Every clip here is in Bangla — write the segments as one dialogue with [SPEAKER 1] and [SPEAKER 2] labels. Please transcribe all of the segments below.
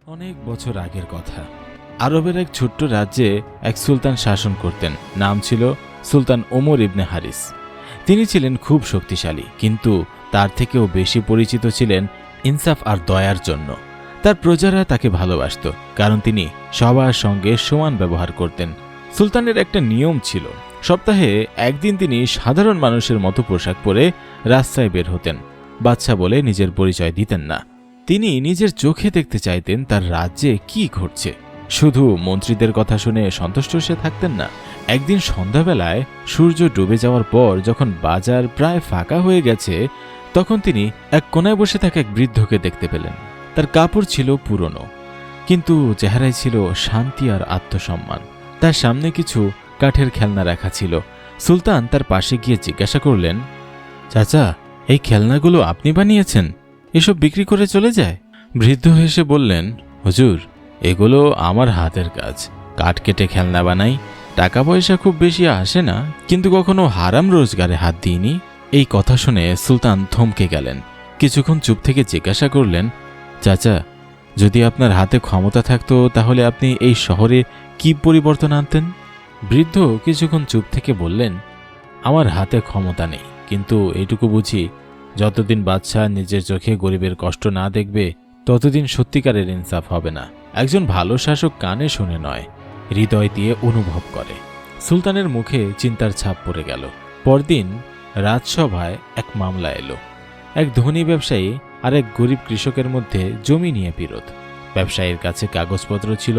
[SPEAKER 1] অনেক বছর আগের কথা। আরবের এক ছোট্ট রাজ্যে এক সুলতান শাসন করতেন। নাম ছিল সুলতান ওমর ইবনে হারিস। তিনি ছিলেন খুব শক্তিশালী, কিন্তু তার থেকেও বেশি পরিচিত ছিলেন ইনসাফ আর দয়ার জন্য। তার প্রজারা তাকে ভালোবাসত, কারণ তিনি সবার সঙ্গে সমান ব্যবহার করতেন। সুলতানের একটা নিয়ম ছিল, সপ্তাহে একদিন তিনি সাধারণ মানুষের মতো পোশাক পরে রাস্তায় বের হতেন। বাদশা বলে নিজের পরিচয় দিতেন না। তিনি নিজের চোখে দেখতে চাইতেন তার রাজ্যে কি ঘটছে। শুধু মন্ত্রীদের কথা শুনে সন্তুষ্ট সে থাকতেন না। একদিন সন্ধ্যাবেলায় সূর্য ডুবে যাওয়ার পর যখন বাজার প্রায় ফাঁকা হয়ে গেছে, তখন তিনি এক কোনায় বসে থাকা এক বৃদ্ধকে দেখতে পেলেন। তার কাপড় ছিল পুরনো, কিন্তু চেহারায় ছিল শান্তি আর আত্মসম্মান। তার সামনে কিছু কাঠের খেলনা রাখা ছিল। সুলতান তার পাশে গিয়ে জিজ্ঞাসা করলেন, চাচা, এই খেলনাগুলো আপনি বানিয়েছেন? এসব বিক্রি করে চলে যায়? বৃদ্ধ হেসে বললেন, হুজুর, এগুলো আমার হাতের কাজ। কাঠ কেটে খেলনা বানাই। টাকা পয়সা খুব বেশি আসে না, কিন্তু কখনো হারাম রোজগারে হাত দিইনি। এই কথা শুনে সুলতান থমকে গেলেন। কিছুক্ষণ চুপ থেকে জিজ্ঞাসা করলেন, চাচা, যদি আপনার হাতে ক্ষমতা থাকতো তাহলে আপনি এই শহরে কি পরিবর্তন আনতেন? বৃদ্ধ কিছুক্ষণ চুপ থেকে বললেন, আমার হাতে ক্ষমতা নেই, কিন্তু এইটুকু বুঝি, যতদিন বাদশা নিজের চোখে গরিবের কষ্ট না দেখবে, ততদিন সত্যিকারের ইনসাফ হবে না। একজন ভালো শাসক কানে শুনে নয়, হৃদয় দিয়ে অনুভব করে। সুলতানের মুখে চিন্তার ছাপ পড়ে গেল। পরদিন রাজসভায় এক মামলা এলো। এক ধনী ব্যবসায়ী আর এক গরিব কৃষকের মধ্যে জমি নিয়ে বিরোধ। ব্যবসায়ীর কাছে কাগজপত্র ছিল,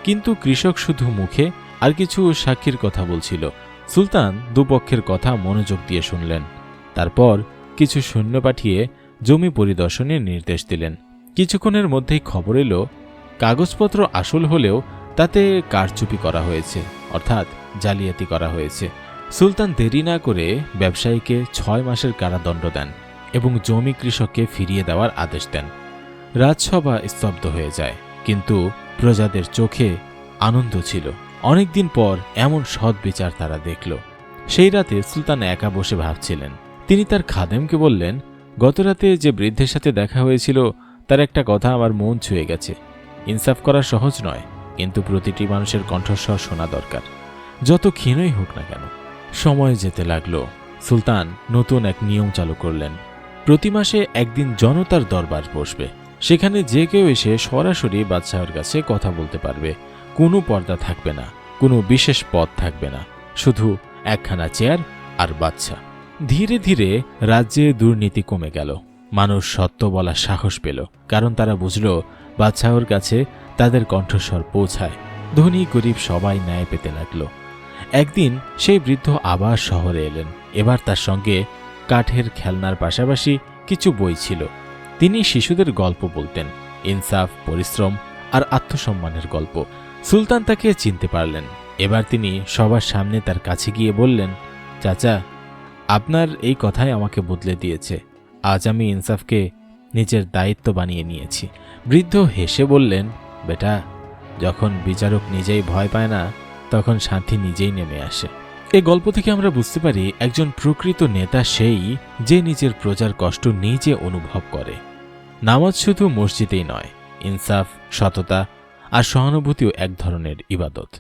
[SPEAKER 1] কিন্তু কৃষক শুধু মুখে আর কিছু সাক্ষীর কথা বলছিল। সুলতান দুপক্ষের কথা মনোযোগ দিয়ে শুনলেন। তারপর কিছু সৈন্য পাঠিয়ে জমি পরিদর্শনের নির্দেশ দিলেন। কিছুক্ষণের মধ্যেই খবর এলো, কাগজপত্র আসল হলেও তাতে কারচুপি করা হয়েছে, অর্থাৎ জালিয়াতি করা হয়েছে। সুলতান দেরি না করে ব্যবসায়ীকে 6 মাসের কারাদণ্ড দেন এবং জমি কৃষককে ফিরিয়ে দেওয়ার আদেশ দেন। রাজসভা স্তব্ধ হয়ে যায়, কিন্তু প্রজাদের চোখে আনন্দ ছিল। অনেকদিন পর এমন সৎ বিচার তারা দেখল। সেই রাতে সুলতান একা বসে ভাবছিলেন। তিনি তার খাদেমকে বললেন, গতরাতে যে বৃদ্ধের সাথে দেখা হয়েছিল তার একটা কথা আমার মন ছুঁয়ে গেছে। ইনসাফ করা সহজ নয়, কিন্তু প্রতিটি মানুষের কণ্ঠস্বর শোনা দরকার, যত ক্ষীণই হোক না কেন। সময় যেতে লাগলো। সুলতান নতুন এক নিয়ম চালু করলেন। প্রতি মাসে একদিন জনতার দরবার বসবে। সেখানে যে কেউ এসে সরাসরি বাদশাহর কাছে কথা বলতে পারবে। কোনো পর্দা থাকবে না, কোনো বিশেষ পদ থাকবে না, শুধু একখানা চেয়ার আর বাদশা। ধীরে ধীরে রাজ্যে দুর্নীতি কমে গেল। মানুষ সত্য বলার সাহস পেল, কারণ তারা বুঝল বাদশাহর কাছে তাদের কণ্ঠস্বর পৌঁছায়। ধনী গরিব সবাই ন্যায় পেতে লাগল। একদিন সেই বৃদ্ধ আবার শহরে এলেন। এবার তার সঙ্গে কাঠের খেলনার পাশাপাশি কিছু বই ছিল। তিনি শিশুদের গল্প বলতেন, ইনসাফ, পরিশ্রম আর আত্মসম্মানের গল্প। সুলতান তাকে চিনতে পারলেন। এবার তিনি সবার সামনে তার কাছে গিয়ে বললেন, চাচা, আপনার এই কথাই আমাকে বদলে দিয়েছে। আজ আমি ইনসাফকে নিজের দায়িত্ব বানিয়ে নিয়েছি। বৃদ্ধ হেসে বললেন, বেটা, যখন বিচারক নিজেই ভয় পায় না, তখন শান্তি নিজেই নেমে আসে। এই গল্প থেকে আমরা বুঝতে পারি, একজন প্রকৃত নেতা সেই যে নিজের প্রজার কষ্ট নিজে অনুভব করে। নামাজ শুধু মসজিদেই নয়, ইনসাফ, সততা আর সহানুভূতিও এক ধরনের ইবাদত।